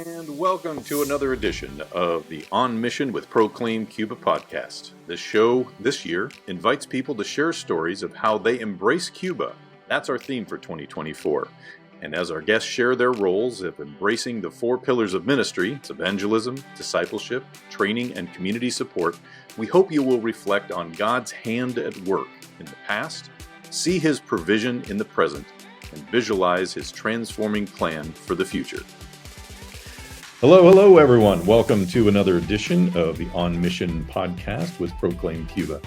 And welcome to another edition of the On Mission with Proclaim Cuba podcast. This show this year invites people to share stories of how they embrace Cuba. That's our theme for 2024. And as our guests share their roles of embracing the four pillars of ministry, it's evangelism, discipleship, training, and community support, we hope you will reflect on God's hand at work in the past, see His provision in the present, and visualize His transforming plan for the future. Hello, everyone. Welcome to another edition of the On Mission podcast with Proclaim Cuba.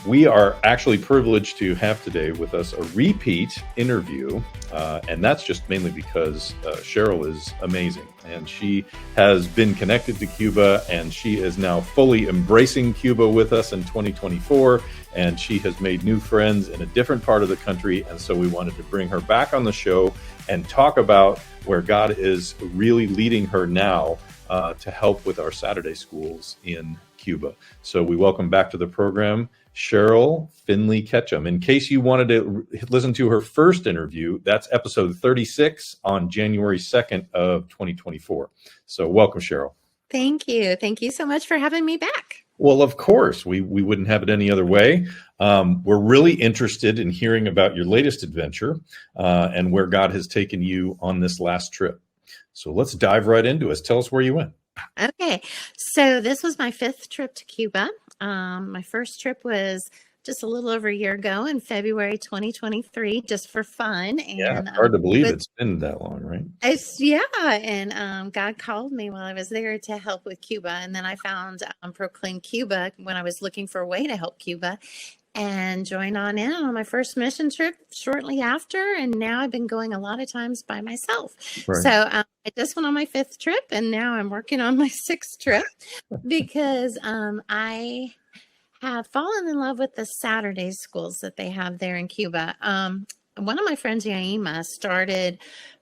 We are actually privileged to have today with us a repeat interview, and that's just mainly because Cheryl is amazing, and she has been connected to Cuba, and she is now fully embracing Cuba with us in 2024, and she has made new friends in a different part of the country, and so we wanted to bring her back on the show and talk about where God is really leading her now to help with our Saturday schools in Cuba. So we welcome back to the program Cheryl Ketcham. In case you wanted to listen to her first interview, that's episode 36 on January 2nd of 2024. So welcome, Cheryl. Thank you. Thank you so much for having me back. Well, of course, we wouldn't have it any other way. We're really interested in hearing about your latest adventure and where God has taken you on this last trip. So let's dive right into it. Tell us where you went. Okay. So this was my fifth trip to Cuba. My first trip was just a little over a year ago in February 2023, just for fun. And it's hard to believe it's been that long, right? And God called me while I was there to help with Cuba. And then I found Proclaim Cuba when I was looking for a way to help Cuba, and joined on in on my first mission trip shortly after. And now I've been going a lot of times by myself. Right. So I just went on my fifth trip, and now I'm working on my sixth trip because I have fallen in love with the Saturday schools that they have there in Cuba. One of my friends, Yaima,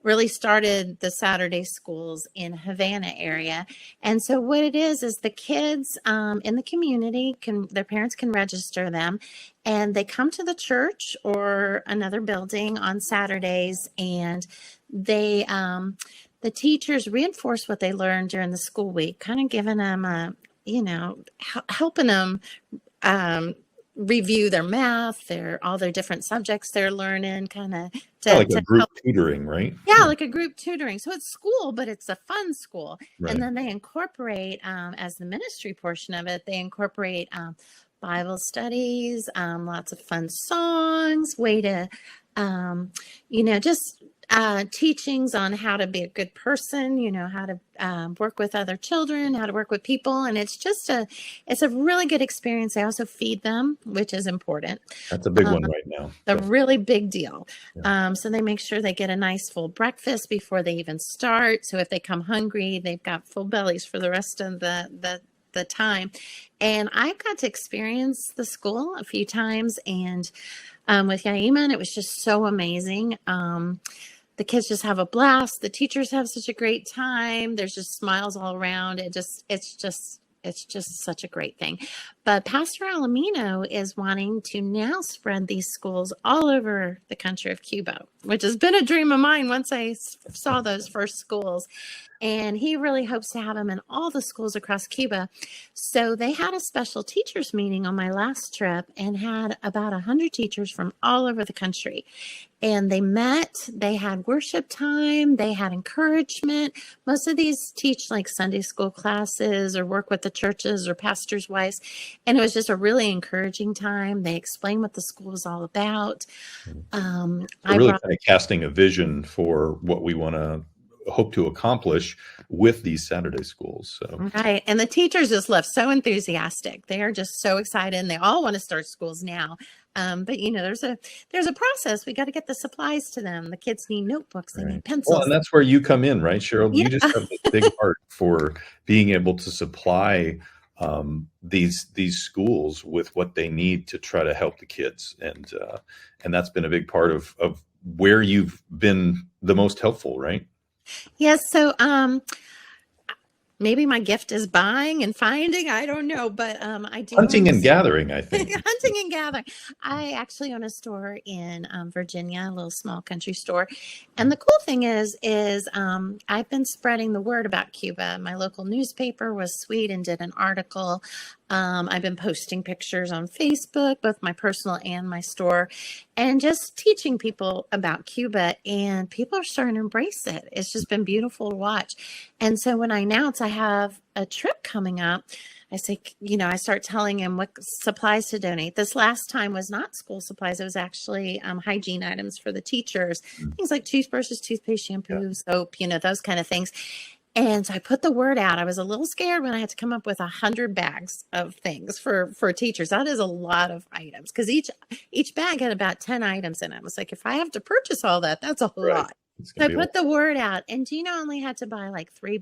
really started the Saturday schools in Havana area. And so what it is the kids in the community, their parents can register them, and they come to the church or another building on Saturdays, and they, the teachers reinforce what they learned during the school week, kind of giving them helping them review their math, all their different subjects they're learning, kind of like a group tutoring, right? Yeah, like a group tutoring. So it's school, but it's a fun school. Right. And then they incorporate, as the ministry portion of it, they incorporate Bible studies, lots of fun songs, way to, just teachings on how to be a good person, how to work with other children, how to work with people. And it's a really good experience. They also feed them, which is important. That's a big one right now. A really big deal. Yeah. So they make sure they get a nice full breakfast before they even start. So if they come hungry, they've got full bellies for the rest of the time. And I got to experience the school a few times, and with Yaima, and it was just so amazing. The kids just have a blast. The teachers have such a great time. There's just smiles all around. It's just such a great thing. But Pastor Alamino is wanting to now spread these schools all over the country of Cuba, which has been a dream of mine once I saw those first schools. And he really hopes to have them in all the schools across Cuba. So they had a special teachers meeting on my last trip and had about 100 teachers from all over the country. And they met, they had worship time, they had encouragement. Most of these teach like Sunday school classes or work with the churches or pastors' wives. And it was just a really encouraging time. They explained what the school was all about. Kind of casting a vision for what we want to hope to accomplish with these Saturday schools. So right. And the teachers just left so enthusiastic. They are just so excited, and they all want to start schools now. But there's a process. We got to get the supplies to them. The kids need notebooks, they need pencils. Well, and that's where you come in, right, Cheryl? Yeah. You just have this big heart for being able to supply these schools with what they need to try to help the kids, and that's been a big part of where you've been the most helpful, right? Yes. So maybe my gift is buying and finding. I don't know, but I do Hunting own and gathering, I think. hunting and gathering. I actually own a store in Virginia, a little small country store. And the cool thing is I've been spreading the word about Cuba. My local newspaper was sweet and did an article. I've been posting pictures on Facebook, both my personal and my store, and just teaching people about Cuba. And people are starting to embrace it. It's just been beautiful to watch. And so when I announce I have a trip coming up, I say, I start telling him what supplies to donate. This last time was not school supplies. It was actually hygiene items for the teachers, things like toothbrushes, toothpaste, shampoo, soap, those kind of things. And so I put the word out. I was a little scared when I had to come up with 100 bags of things for teachers. That is a lot of items because each bag had about 10 items in it. I was like, if I have to purchase all that, that's a lot. So I put the word out, and Gina only had to buy like 3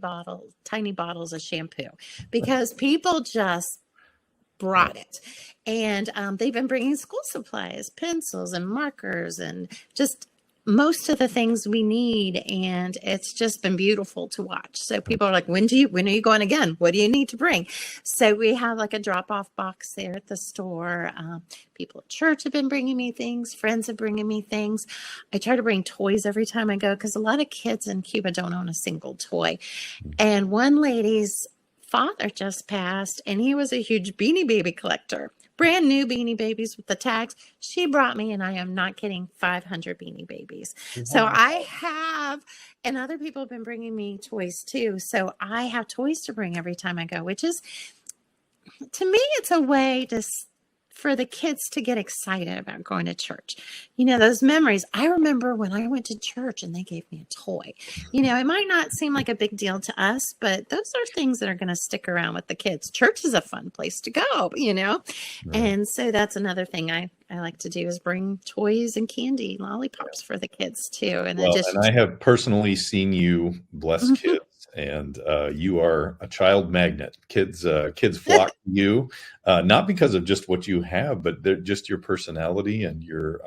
tiny bottles of shampoo because people just brought it. And they've been bringing school supplies, pencils and markers, and just most of the things we need. And it's just been beautiful to watch. So people are like, when are you going again? What do you need to bring? So we have like a drop-off box there at the store. People at church have been bringing me things. Friends have bringing me things. I try to bring toys every time I go because a lot of kids in Cuba don't own a single toy. And one lady's father just passed, and he was a huge Beanie Baby collector. Brand new Beanie Babies with the tags. She brought me, and I am not kidding, 500 Beanie Babies. Wow. So I have, and other people have been bringing me toys too. So I have toys to bring every time I go, which is, to me, it's a way for the kids to get excited about going to church. Those memories. I remember when I went to church and they gave me a toy. It might not seem like a big deal to us, but those are things that are going to stick around with the kids. Church is a fun place to go, Right. And so that's another thing I like to do is bring toys and candy, lollipops for the kids too. And I have personally seen you bless kids. And you are a child magnet. Kids flock to you, not because of just what you have, but just your personality and your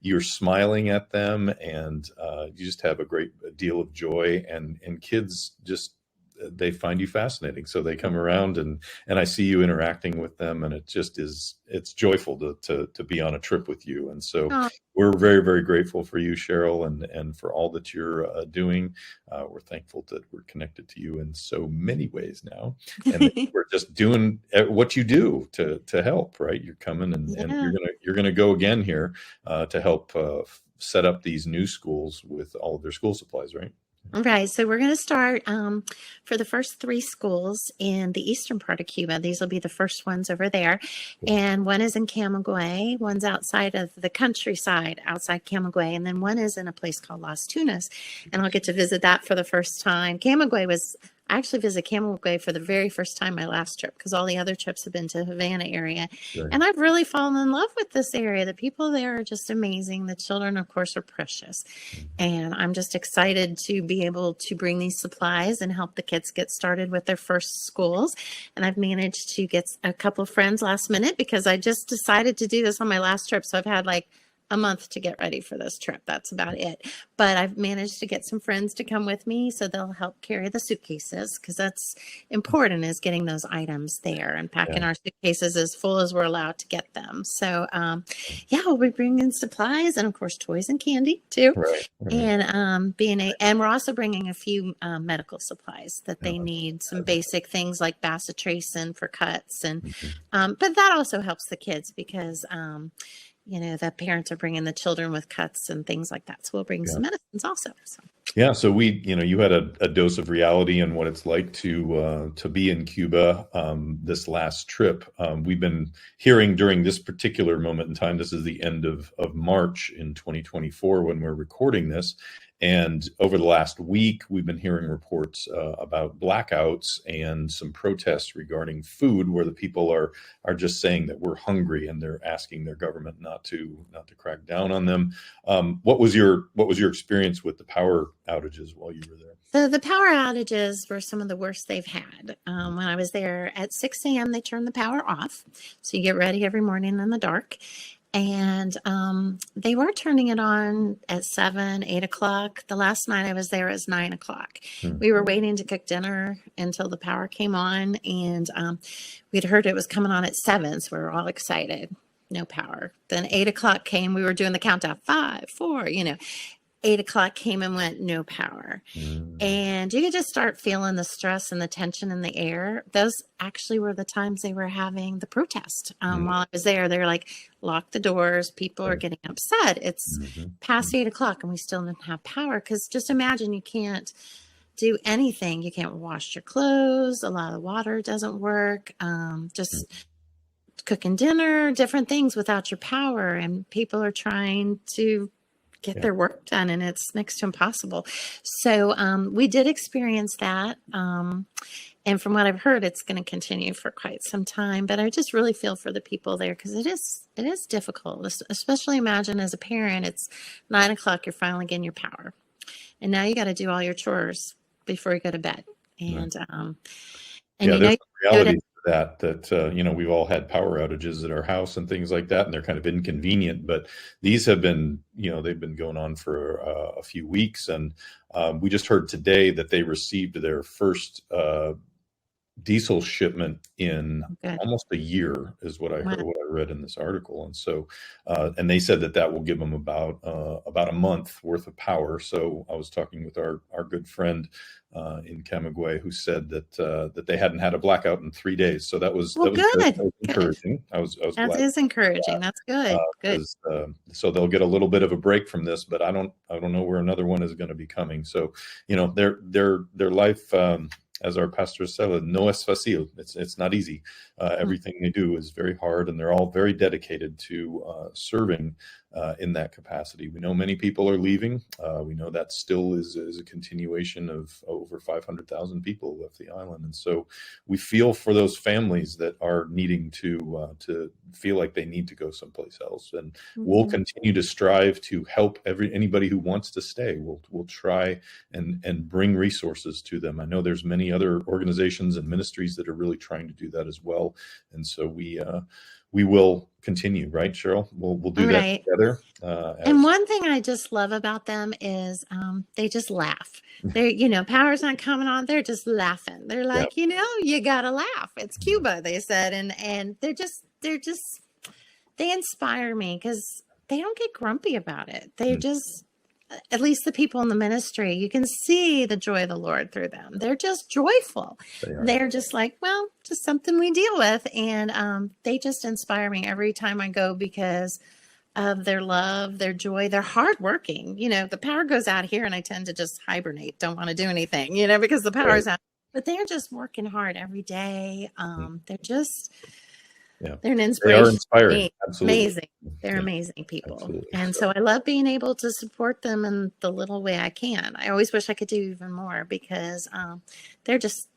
you're smiling at them, and you just have a great deal of joy. And kids they find you fascinating, so they come around, and I see you interacting with them, and it's joyful to be on a trip with you. And so we're very, very grateful for you, Cheryl, and for all that you're doing. We're thankful that we're connected to you in so many ways now, and we're just doing what you do to help. Right, you're coming, and you're gonna go again here to help set up these new schools with all of their school supplies. Right. Right. So we're going to start for the first 3 schools in the eastern part of Cuba. These will be the first ones over there. And one is in Camagüey. One's outside of the countryside, outside Camagüey. And then one is in a place called Las Tunas. And I'll get to visit that for the first time. I actually visited Camagüey for the very first time my last trip because all the other trips have been to Havana area. Right. And I've really fallen in love with this area. The people there are just amazing. The children, of course, are precious. And I'm just excited to be able to bring these supplies and help the kids get started with their first schools. And I've managed to get a couple of friends last minute because I just decided to do this on my last trip. So I've had like a month to get ready for this trip. That's about it. But I've managed to get some friends to come with me so they'll help carry the suitcases because that's important, is getting those items there and packing our suitcases as full as we're allowed to get them. So we'll be bringing supplies and of course toys and candy too. Right. And and we're also bringing a few medical supplies that they need, some basic things like bacitracin for cuts, and but that also helps the kids because the parents are bringing the children with cuts and things like that. So we'll bring some medicines also. So. Yeah. So you had a dose of reality and what it's like to be in Cuba this last trip. We've been hearing during this particular moment in time, this is the end of March in 2024 when we're recording this. And over the last week, we've been hearing reports about blackouts and some protests regarding food, where the people are just saying that we're hungry, and they're asking their government not to crack down on them. What was your experience with the power outages while you were there? So the power outages were some of the worst they've had. When I was there at 6 a.m., they turned the power off. So you get ready every morning in the dark. And they were turning it on at 7, 8 o'clock. The last night I was there, it was 9 o'clock. We were waiting to cook dinner until the power came on, and we'd heard it was coming on at 7, so we were all excited. No power. Then 8 o'clock came. We were doing the countdown, 5, 4, 8 o'clock came and went, no power. And you could just start feeling the stress and the tension in the air. Those actually were the times they were having the protest. While I was there, they were like, lock the doors. People are getting upset. It's past 8 o'clock and we still didn't have power. Because just imagine you can't do anything. You can't wash your clothes. A lot of the water doesn't work. Just cooking dinner, different things without your power. And people are trying to get their work done, and it's next to impossible. So we did experience that. And from what I've heard, it's going to continue for quite some time. But I just really feel for the people there, because it is difficult, especially imagine as a parent, it's 9 o'clock, you're finally getting your power. And now you got to do all your chores before you go to bed. And, there's reality that we've all had power outages at our house and things like that, and they're kind of inconvenient, but these have been, they've been going on for a few weeks. And we just heard today that they received their first diesel shipment in almost a year, is what I heard, what I read in this article. And so, and they said that will give them about a month worth of power. So I was talking with our good friend in Camagüey, who said that they hadn't had a blackout in 3 days. So that was good. That was encouraging. I was that glad is encouraging. That's good. Good. So they'll get a little bit of a break from this, but I don't know where another one is going to be coming. So their life. As our pastor said, no es fácil. It's not easy. Everything they do is very hard, and they're all very dedicated to serving in that capacity. We know many people are leaving. We know that still is a continuation of over 500,000 people left the island, and so we feel for those families that are needing to feel like they need to go someplace else. And we'll continue to strive to help anybody who wants to stay. We'll try and bring resources to them. I know there's many other organizations and ministries that are really trying to do that as well, and so we will continue, right, Cheryl? We'll do that together. And one thing I just love about them is they just laugh. They're, power's not coming on. They're just laughing. They're like, you gotta laugh. It's Cuba, they said, and they inspire me because they don't get grumpy about it. They just, at least the people in the ministry, you can see the joy of the Lord through them. They're just joyful. They're just like, well, just something we deal with. And they just inspire me every time I go because of their love, their joy. They're hardworking. The power goes out here and I tend to just hibernate, don't want to do anything, because the power is out. But they're just working hard every day. They're just... they're an inspiration. They are inspiring. Absolutely. Amazing. They're amazing people. Absolutely. And so I love being able to support them in the little way I can. I always wish I could do even more because they're just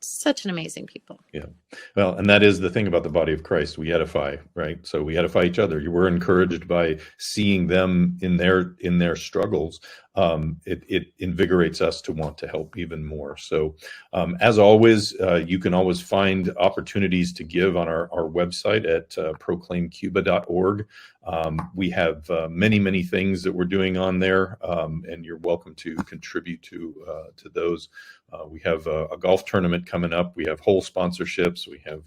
such an amazing people. Yeah. Well, and that is the thing about the body of Christ. We edify, right? So we edify each other. We're encouraged by seeing them in their struggles. It invigorates us to want to help even more. So as always, you can always find opportunities to give on our website at proclaimcuba.org. We have many things that we're doing on there, and you're welcome to contribute to those. We have a golf tournament coming up. We have whole sponsorships. We have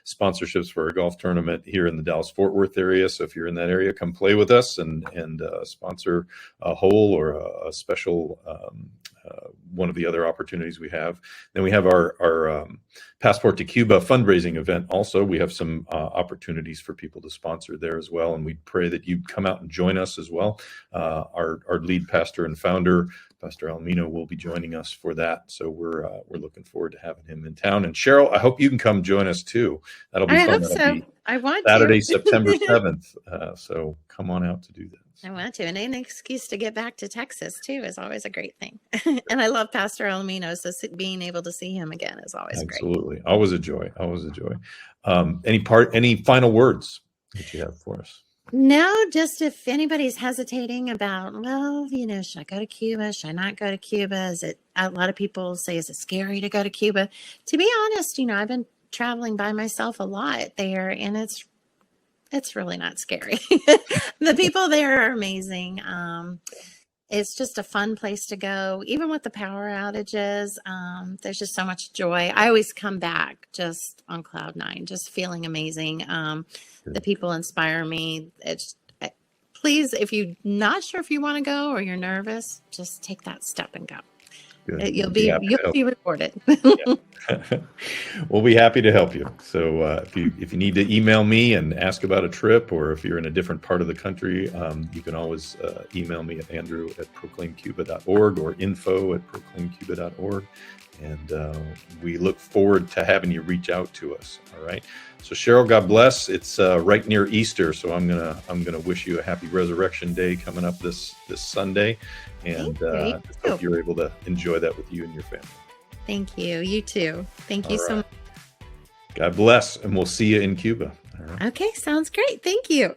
sponsorships for a golf tournament here in the Dallas-Fort Worth area. So if you're in that area, come play with us and sponsor a hole or a special one of the other opportunities we have. Then we have our Passport to Cuba fundraising event. Also, we have some opportunities for people to sponsor there as well. And we pray that you come out and join us as well. Our lead pastor and founder, Pastor Almino, will be joining us for that. So we're looking forward to having him in town. And Cheryl, I hope you can come join us too. That'll be fun. I hope so. I want Saturday, to. September 7th. So come on out to do that. I want to. And an excuse to get back to Texas too is always a great thing. And I love Pastor Almino, so being able to see him again is always great. Absolutely. Always a joy. Always a joy. Any final words that you have for us? No, just if anybody's hesitating about, well, should I go to Cuba? Should I not go to Cuba? A lot of people say, is it scary to go to Cuba? To be honest, I've been traveling by myself a lot there, and It's really not scary. The people there are amazing. It's just a fun place to go, even with the power outages. There's just so much joy. I always come back just on cloud nine, just feeling amazing. The people inspire me. Please, if you're not sure if you want to go or you're nervous, just take that step and go. Good. You'll be rewarded. We'll be happy to help you. So if you need to email me and ask about a trip, or if you're in a different part of the country, you can always email me at andrew@proclaimcuba.org or info@proclaimcuba.org. And we look forward to having you reach out to us. All right. So Cheryl, God bless. It's right near Easter, so I'm gonna wish you a happy Resurrection Day coming up this Sunday, and just hope you're able to enjoy that with you and your family. Thank you. You too. Thank you so much. God bless, and we'll see you in Cuba. All right. Okay, sounds great. Thank you.